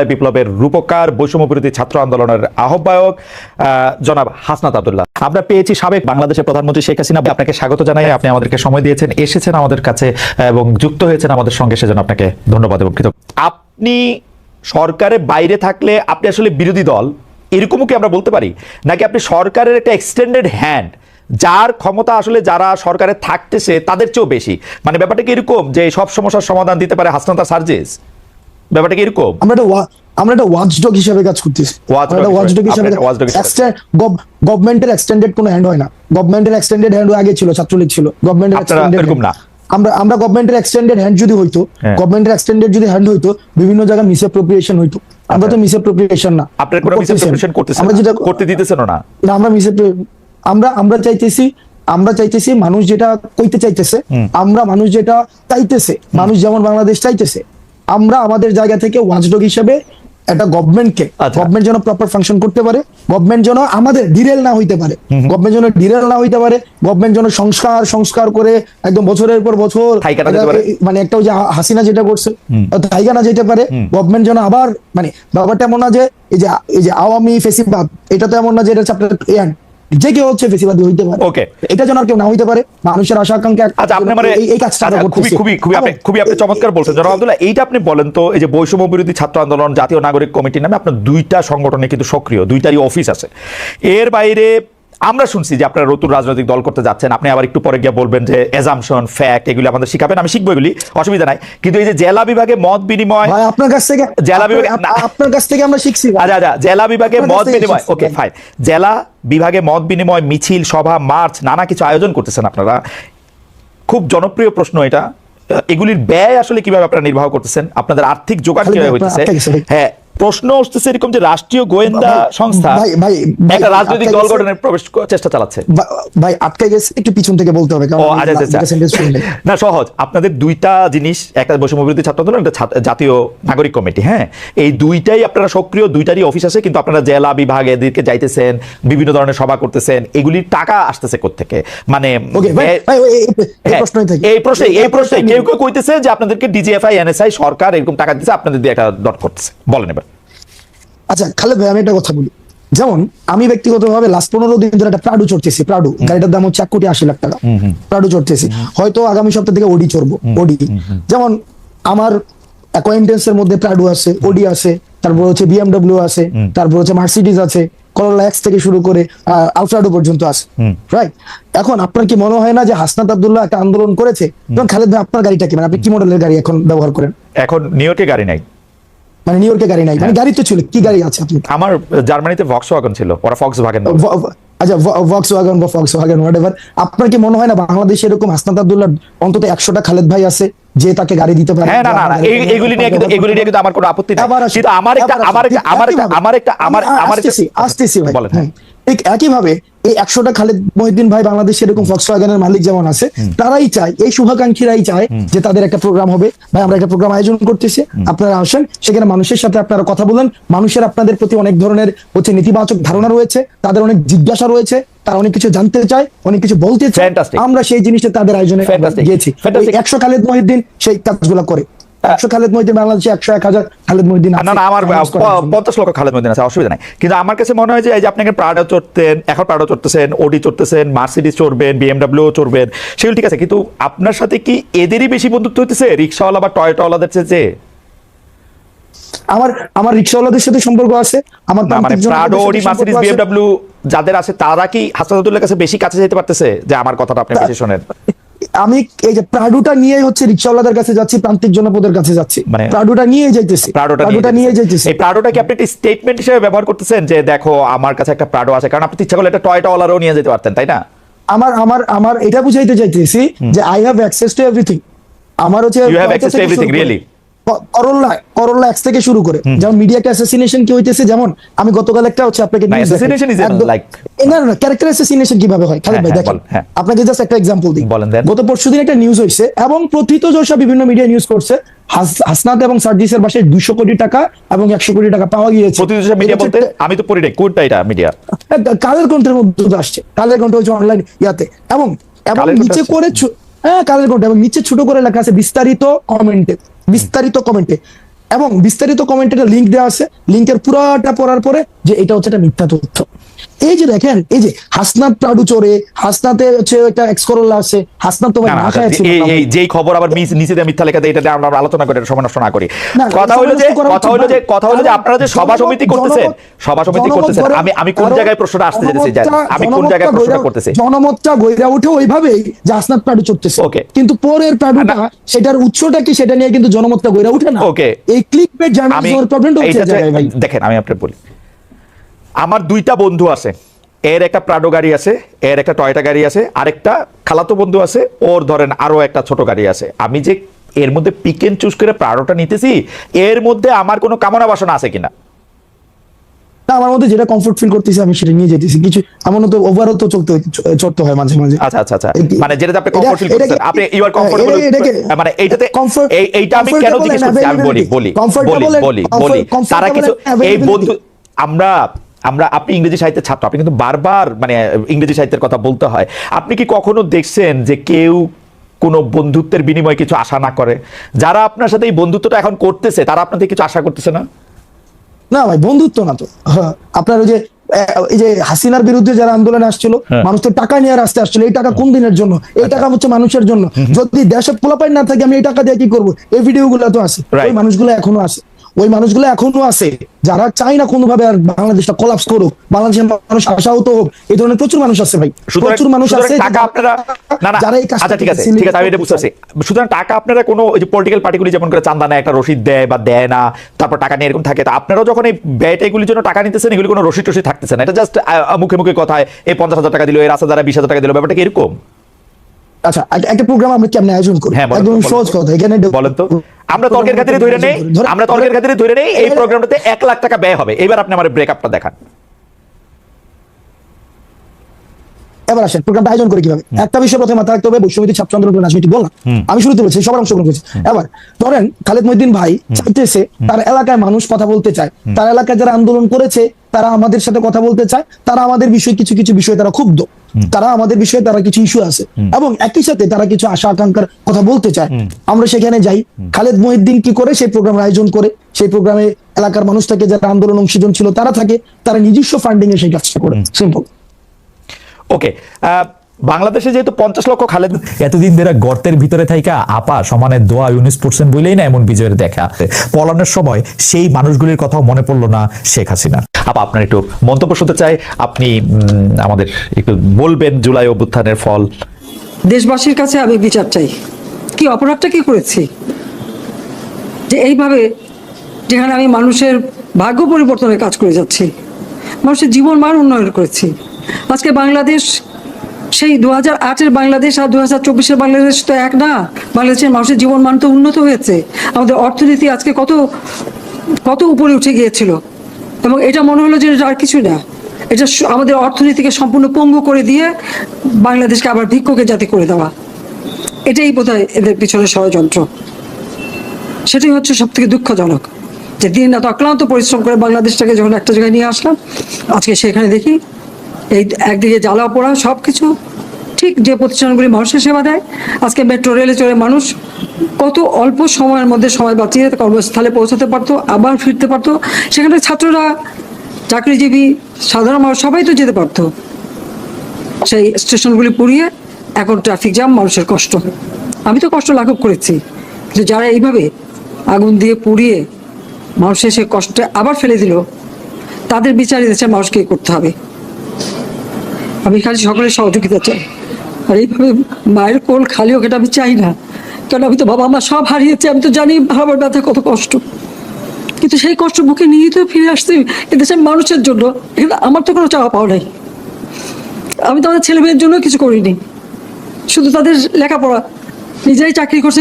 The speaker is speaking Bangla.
বিপ্লবের রূপকার বৈষম্য বিরোধী ছাত্র আন্দোলনের আহ্বায়ক জনাব হাসনাত আব্দুল্লাহ। আমরা পেয়েছি সাবেক বাংলাদেশের প্রধানমন্ত্রী শেখ হাসিনা। আপনাকে স্বাগত জানাই, আপনি আমাদেরকে সময় দিয়েছেন, এসেছেন আমাদের কাছে এবং যুক্ত হয়েছেন আমাদের সঙ্গে, সেজন্য আপনাকে ধন্যবাদ এবং কৃতজ্ঞ। আপনি সরকারের বাইরে থাকলে আপনি আসলে বিরোধী দল এরকমও কি আমরা বলতে পারি, নাকি আপনি সরকারের একটা এক্সটেন্ডেড হ্যান্ড, যার ক্ষমতা আসলে যারা সরকারে থাকতেছে তাদের চেয়েও বেশি? মানে ব্যাপারটা কি এরকম যে সব সমস্যার সমাধান দিতে পারে হাসনাত আর সার্জিস? ব্যাপারটা কি এরকম? আমরা একটা ওয়াচডগ হিসেবে কাজ করতেছি। গভর্নমেন্টের এক্সটেন্ডেড কোনো হ্যান্ড হয় না। গভর্নমেন্টের এক্সটেন্ডেড হ্যান্ড আগে ছিল, ছাত্রলীগ ছিল। গভর্নমেন্টের এক্সটেন্ডেড এরকম না। আমরা গভর্নমেন্টের এক্সটেন্ডেড হ্যান্ড যদি হইতো, গভর্নমেন্টের এক্সটেন্ডেড যদি হ্যান্ড হইতো, বিভিন্ন জায়গায় মিসঅ্যাপ্রোপ্রিয়েশন হইতো। আমরা তো মিসঅ্যাপ্রোপ্রিয়েশন না, আপনারা কোনো মিসঅ্যাপ্রোপ্রিয়েশন করতেছেন, আমরা যেটা করতে দিতেছেন না। আমরা চাইতেছি মানুষ যেটা কইতে চাইতেছে, মানুষ যেটা চাইতেছে, মানুষ যেমন বাংলাদেশ চাইতেছে, আমরা আমাদের জায়গা থেকে ওয়াচডগ হিসেবে একটা গভর্নমেন্টকে, গভর্নমেন্ট যেন প্রপার ফাংশন করতে পারে, গভর্নমেন্ট যেন আমাদের ডিরেল না হইতে পারে, গভর্নমেন্ট যেন সংস্কার করে একদম বছরের পর বছর, মানে একটা ওই যে হাসিনা যেটা করছে থাইকা না যেতে পারে। গভর্নমেন্ট যেন আবার, মানে ব্যাপারটা এমন না যে এই যে আওয়ামী ফেসিবাদ, এটা তো এমন না যে এটা চ্যাপ্টার যে কেউ হচ্ছে ফেসিবাদী হইতে পারে, ওকে, এটা যেন আর কেউ না হইতে পারে। মানুষের আশা আকাঙ্ক্ষা। আচ্ছা, আপনি মানে এই কাজটা খুবই আপনি চমৎকার বলছেন জনাব আব্দুল্লাহ। এইটা আপনি বলেন তো, এই যে বৈষম্য বিরোধী ছাত্র আন্দোলন জাতীয় নাগরিক কমিটি নামে আপনার দুইটা সংগঠনে কিন্তু সক্রিয়, দুইটারই অফিস আছে। এর বাইরে আমরা শুনছি যে আপনারা নতুন রাজনৈতিক দল করতে যাচ্ছেন। আপনি আবার একটু পরে গিয়ে বলবেন যে অ্যাজাম্পশন, ফ্যাক্ট এগুলি আমাদের শিখাবেন, আমি শিখবো, এগুলি অসুবিধা নাই। কিন্তু এই যে জেলা বিভাগে মত বিনিময়, আপনার কাছ থেকে আমরা শিখছি। আচ্ছা, জেলা বিভাগে মত বিনিময়, ওকে ফাইন, জেলা বিভাগে মত বিনিময়, মিছিল, সভা, মার্চ, নানা কিছু আয়োজন করতেছেন আপনারা। খুব জনপ্রিয় প্রশ্ন এটা, এগুলির ব্যয় আসলে কিভাবে আপনারা নির্বাহ করতেছেন? আপনাদের আর্থিক যোগান কিভাবে হইতেছে? হ্যাঁ, প্রশ্ন উঠতেছে এরকম যে রাষ্ট্রীয় গোয়েন্দা সংস্থা একটা রাজনৈতিক দল গঠনের প্রবেশ চেষ্টা চালাচ্ছে। ভাই আটকে গেছে, একটু পিছন থেকে বলতে হবে। না, সহজ। আপনাদের দুইটা জিনিস, একটা বৈষম্য বিরোধী ছাত্র আন্দোলন, একটা জাতীয় নাগরিক কমিটি। হ্যাঁ, এই দুইটাই আপনারা সক্রিয়, দুইটারই অফিস আছে, কিন্তু আপনারা জেলা বিভাগে এদিকে যাইতেছেন, বিভিন্ন ধরনের সভা করতেছেন, এগুলির টাকা আসতেছে কোত্থেকে? মানে এই প্রশ্নে কেউ কেউ কইতেছে যে আপনাদেরকে ডিজিএফআই, এনএসআই, সরকার এরকম টাকা দিচ্ছে, আপনাদের দিয়ে একটা দর করতেছে। বলেন এবার। আচ্ছা খালেদ ভাই, আমি একটা কথা বলি। যেমন আমি ব্যক্তিগতভাবে লাস্ট 15 দিন ধরে একটা প্রাডু চড়তেছি। প্রাডু গাড়িটার দাম হচ্ছে 1,80,00,000 টাকা। প্রাডু চড়তেছি, হয়তো আগামী সপ্তাহ থেকে ওডি চড়বো। ওডি যেমন আমার অ্যাকোয়েন্টেন্সের মধ্যে প্রাডু আছে, ওডি আছে, তারপর হচ্ছে বিএমডব্লিউ আছে, তারপর হচ্ছে মার্সিডিজ আছে, করোলা এক্স থেকে শুরু করে আলট্রাডো পর্যন্ত আছে, রাইট? এখন আপনার কি মনে হয় না যে হাসনাত আব্দুল্লাহ একটা আন্দোলন করেছে? যেমন খালেদ ভাই, আপনার গাড়িটা কি, মানে আপনি কি মডেলের গাড়ি এখন ব্যবহার করেন? এখন নিউইয়র্কে গাড়ি নাই। মানে নিউইয়র্কে গাড়ি নাই, মানে গাড়ি তো ছিল, কি গাড়ি আছে আপনি? আমার জার্মানিতে ভক্সওয়াগন ছিল, ওরা ফক্সওয়াগন। আচ্ছা, ভক্সওয়াগন বা ফক্সওয়াগন হোয়াটএভার। আপনার কি মনে হয় না বাংলাদেশে এরকম হাসনাত আব্দুল্লাহ অন্তত 100টা খালেদ ভাই আছে যে তাকে গাড়ি দিতে পারে? হ্যাঁ, না, এগুলি নিয়ে কিন্তু আমার কোনো আপত্তি নেই, কিন্তু আসতেছি ভাই। ঠিক একইভাবে এই 100টা খালেদ মহিউদ্দিন ভাই বাংলাদেশে এরকম ভক্সওয়াগনের মালিক যেমন আছে, তারাই চায়, এই শুভাকাঙ্ক্ষীরাই চায় যে তাদের একটা প্রোগ্রাম হবে। ভাই আমরা একটা প্রোগ্রাম আয়োজন করতেছি, আপনারা আসেন, সেখানে মানুষের সাথে আপনারা কথা বলেন। মানুষের আপনাদের প্রতি অনেক ধরনের হচ্ছে নেতিবাচক ধারণা রয়েছে, তাদের অনেক জিজ্ঞাসা রয়েছে, তারা অনেক কিছু জানতে চায়, অনেক কিছু বলতে চায়। আমরা সেই জিনিসটা তাদের আয়োজনে গিয়েছি। 100 খালেদ মহিউদ্দিন সেই কাজগুলো করে। 100 খালেদ মহিউদ্দিন বাংলাদেশে, 100-1000 খালেদ মহিউদ্দিন। না, আমার 50 লক্ষ খালেদ মহিউদ্দিন আছে, অসুবিধা নাই। কিন্তু আমার কাছে মনে হয় যে এই যে আপনি প্রাডো চড়তেন, এখন প্রাডো চড়তেছেন, ওডি চড়তেছেন, মার্সিডিজ চড়বেন, বিএমডব্লিউ চড়বেন, সেগুলো ঠিক আছে, কিন্তু আপনার সাথে কি এদেরই বেশি বন্ধুত্ব হইতেছে রিক্সাওয়ালা বা টয়টাওয়ালাদের চেয়ে? আমার রিক্সাওয়ালাদের সাথে সম্পর্ক আছে। আমার মানে প্রাডো, ওডি, মার্সিডিজ, বিএমডব্লিউ যাদের আছে, তারা কি হাসনাত আব্দুল্লাহর কাছে বেশি কাছে যেতে পারতেছে? যে আমার কথাটা আপনি বেশি শোনেন। আমি এই যে প্রাডুটা নিয়ে হচ্ছে রিক্সাওয়ালাদের কাছে যাচ্ছি, প্রান্তিক জনপদের কাছে যাচ্ছি, মানে প্রাডুটা নিয়ে যাইতেছি। এই প্রাডোটা কি আপনি একটা স্টেটমেন্ট হিসেবে ব্যবহার করতেছেন যে দেখো আমার কাছে একটা প্রাডো আছে? কারণ আপনি ইচ্ছা করলে একটা টয়টাওয়ালারও নিয়ে যেতে পারতেন, তাই না? আমার এটা বুঝাইতে চাইতেছি যে I have access to everything. আমার হচ্ছে you have access to everything, really. Corolla X থেকে শুরু করে, যেমন মিডিয়া অ্যাসাসিনেশন কি হইতেছে, যেমন আমি গতকাল একটা হচ্ছে আপনাকে ক্যারেক্টার অ্যাসাসিনেশন কিভাবে হয় খালেদ ভাই দেখেন, আপনাকে জাস্ট একটা এক্সাম্পল দিই। গত পরশুদিন একটা নিউজ হইছে এবং প্রথিতযশা বিভিন্ন মিডিয়া নিউজ করছে, হাসনাত এবং সার্জিসের বাসায় 200 কোটি টাকা এবং 100 কোটি টাকা পাওয়া গিয়েছে। প্রথিতযশা মিডিয়া বলতে আমি তো পড়ি নাই, কোনটা এটা মিডিয়া? কালের কণ্ঠের মধ্যে আসছে, কালের কণ্ঠ হচ্ছে অনলাইন ইয়াতে, এবং নিচে করে কালের কণ্ঠ, এবং নিচে ছোট করে লেখা আছে বিস্তারিত কমেন্টে। এবং বিস্তারিত কমেন্টের লিংক দেওয়া আছে, লিংকের পুরাটা পড়ার পরে যে এটা হচ্ছে একটা মিথ্যা তথ্য। এই যে দেখেন, এই যে হাসনাত প্রাডু চোরে, হাসনাতে হচ্ছে একটা এক্স করোলা আছে, হাসনাত তো ভাই ভাষায় ছিল এই যেই খবর আবার নিচে দিয়ে মিথ্যা লেখা দেয়, এটা আমরা আলোচনা করে সময় নষ্ট না করি। না, কথা হলো যে আপনারা যে সভা সমিতি করতেছেন, আমি কোন জায়গায় প্রশ্নটা আসতে যেতেছি জানেন, আমি কোন জায়গায় প্রশ্নটা করতেছি, জনমতটা গইরা ওঠে ওইভাবেই যে হাসনাত প্রাডু চড়তেছে, কিন্তু পরের প্রাডুটা সেটার উৎসটা কি সেটা নিয়ে কিন্তু জনমতটা গইরা ওঠে না। এই ক্লিকবেট জার্নালিজমের প্রবলেমটা হচ্ছে জায়গায় ভাই। দেখেন আমি আপনাকে বলি, আমার দুইটা বন্ধু আছে, এর একটা প্রাডো গাড়ি আছে, এর একটা টয়টা গাড়ি আছে, আরেকটা খালাতো বন্ধু আছে, ওর ধরেন আরো একটা ছোট গাড়ি আছে। আমি যে এর মধ্যে পিক এন্ড চুজ করে প্রাডোটা নিতেছি, এর মধ্যে আমার কোনো কামনা বাসনা আছে কিনা? না, আমার মধ্যে যেটা কমফোর্ট ফিল করতেছি আমি সেটা নিয়ে যেতেছি। কিছু এমন তো ওভারও তো চড়তে হয় মাঝে মাঝে। আচ্ছা, মানে যেটাতে আপনি কমফোর্ট ফিল করতেছেন, আপনি ইউ আর কমফোর্টেবল, মানে এইটাতে এইটা আমি কেন জিজ্ঞেস করছি আমি বলি তারা কিছু এই বন্ধু আমরা আপনি ইংরেজি সাহিত্যের ছাত্র, আপনি কিন্তু বারবার মানে ইংরেজি সাহিত্যের কথা বলতে হয়। আপনি কি কখনো দেখছেন যে কেউ কোনো বন্ধুত্বের বিনিময়ে কিছু আশা না করে? যারা আপনার সাথে এই বন্ধুত্বটা এখন করতেছে তারা আপনার থেকে কিছু আশা করতেছে না? না ভাই, বন্ধুত্ব না তো। আপনার ওই যে এই যে হাসিনার বিরুদ্ধে যারা আন্দোলনে আসছিল, মানুষ তো টাকা নিয়ে রাস্তায় আসছিল। এই টাকা কোন দিনের জন্য? এই টাকা হচ্ছে মানুষের জন্য। যদি দেশে পোলাপাই না থাকে আমি এই টাকা দিয়ে কি করবো? এই ভিডিও গুলো তো আছে, ওই মানুষগুলো এখনো আছে, যারা চায় না কোনোভাবে আর বাংলাদেশটা কোলাপস করুক, বাংলাদেশের মানুষ আশাহত হোক। এই ধরনের প্রচুর মানুষ আছে ভাই, প্রচুর মানুষ আছে যারা এই কাজটা। ঠিক আছে, আমি এটা বুঝতে পারছি। সুতরাং টাকা আপনারা কোনো ওই যে পলিটিক্যাল পার্টিগুলি যেমন করে চান্দা নেয়, একটা রসিদ দেয় বা দেয় না, তারপর টাকা নিয়ে এরকম থাকে, তো আপনারাও যখন এই ব্যয়টা এগুলির জন্য টাকা নিতেছেন, এগুলি কোনো রসিদ টসিদ থাকতেছে না, এটা জাস্ট মুখে মুখে কথায় এই 50,000 টাকা দিল, এই রাস্তা দ্বারা 20,000 টাকা দিল, ব্যাপারটা কি এরকম? আচ্ছা, একটা প্রোগ্রাম আমরা কেমনে আয়োজন করি? একদম সহজ কথা, এখানে বলেন তো। আমরা তর্কের খাতিরে ধরে নেই এই প্রোগ্রামটাতে 1 লাখ টাকা ব্যয় হবে। এবার আপনি আমার ব্রেকআপটা দেখান। এবার আসেন প্রোগ্রামটা আয়োজন করে কিভাবে। একটা বিষয় প্রথমে মাথায় রাখতে হবে, বৈষম্যবিরোধী ছাত্র আন্দোলন রাজনীতি বললাম, আমি শুরুতে বলছি সবার অংশগ্রহণ করেছে। এবার ধরেন খালেদ মহিউদ্দিন ভাই চাইতেছে তার এলাকায় মানুষ কথা বলতে চায়, তার এলাকায় যারা আন্দোলন করেছে তারা আমাদের সাথে কথা বলতে চায়, তারা আমাদের বিষয়ে কিছু বিষয়ে তারা ক্ষুব্ধ, তারা আমাদের বিষয়ে তারা কিছু ইস্যু আছে, এবং একই সাথে তারা কিছু আশা আকাঙ্ক্ষার কথা বলতে চায়। আমরা সেখানে যাই, খালেদ মহিউদ্দিন কি করে সেই প্রোগ্রাম আয়োজন করে, সেই প্রোগ্রামে এলাকার মানুষ থাকে, যারা আন্দোলন অংশীজন ছিল তারা থাকে, তারা নিজস্ব ফান্ডিং এ সেই কাজটা করে। সিম্পল। ওকে, বাংলাদেশে যেহেতু 50 লক্ষ খালেদ এতদিন ধরে গর্তের ভিতরে থাইকা আপা সমানে দোয়া ইউনিস পড়ছেন বলেই না এমন বিজয়ের দেখা। পলানোর সময় সেই মানুষগুলির কথাও মনে পড়লো না শেখ হাসিনা। আপা আপনার একটু মন্তব্য শুনতে চাই, আপনি আমাদের একটু বলবেন জুলাই অভ্যুত্থানের ফল। দেশবাসীর কাছে আমি বিচার চাই, কি অপরাধটা কি করেছি যে এইভাবে, যেখানে আমি মানুষের ভাগ্য পরিবর্তনের কাজ করে যাচ্ছি, মানুষের জীবন মান উন্নয়ন করেছি। আজকে বাংলাদেশ সেই 2008-এর বাংলাদেশ আর 2024-এর বাংলাদেশ তো এক না। বাংলাদেশের মানুষের জীবন মান তো উন্নত হয়েছে, আমাদের অর্থনীতি আজকে কত উপরে উঠে গিয়েছিল, এবং এটা মনে হলো যে আর কিছু না, এটা আমাদের অর্থনীতিকে সম্পূর্ণ পঙ্গু করে দিয়ে বাংলাদেশকে আবার ভিক্ষুকের জাতি করে দেওয়া, এটাই বোধহয় এদের পিছনে ষড়যন্ত্র। সেটাই হচ্ছে সব থেকে দুঃখজনক যে দিন রাত অক্লান্ত পরিশ্রম করে বাংলাদেশটাকে যখন একটা জায়গায় নিয়ে আসলাম, আজকে সেখানে দেখি এই একদিকে জ্বালা পোড়া সব কিছু। ঠিক যে প্রতিষ্ঠানগুলি মানুষের সেবা দেয়, আজকে মেট্রো রেলে চড়ে মানুষ কত অল্প সময়ের মধ্যে সময় বাঁচিয়ে কর্মস্থলে পৌঁছাতে পারতো, আবার ফিরতে পারতো। সেখানে ছাত্ররা, চাকরিজীবী, সাধারণ মানুষ সবাই তো যেতে পারতো। সেই স্টেশনগুলি পুড়িয়ে এখন ট্রাফিক জ্যাম, মানুষের কষ্ট। আমি তো কষ্ট লাঘব করেছি, কিন্তু যারা এইভাবে আগুন দিয়ে পুড়িয়ে মানুষের সে কষ্টে আবার ফেলে দিল, তাদের বিচার দিচ্ছে মানুষকে করতে হবে। আমি খালি সকলের সহযোগিতা চাই, আর এইভাবে মায়ের কোল খালি হোক এটা আমি চাই না, কারণ আমি তো বাবা মা সব হারিয়েছি, আমি তো জানি হারাবার ব্যথা কত কষ্ট, কিন্তু সেই কষ্ট বুকে নিয়ে তো ফিরে আসছি এদেশের মানুষের জন্য। এখানে আমার তো কোনো চাওয়া পাওয়া নাই, আমি তাদের ছেলে মেয়ের জন্য কিছু করিনি, শুধু তাদের লেখাপড়া, নিজেরাই চাকরি করছে।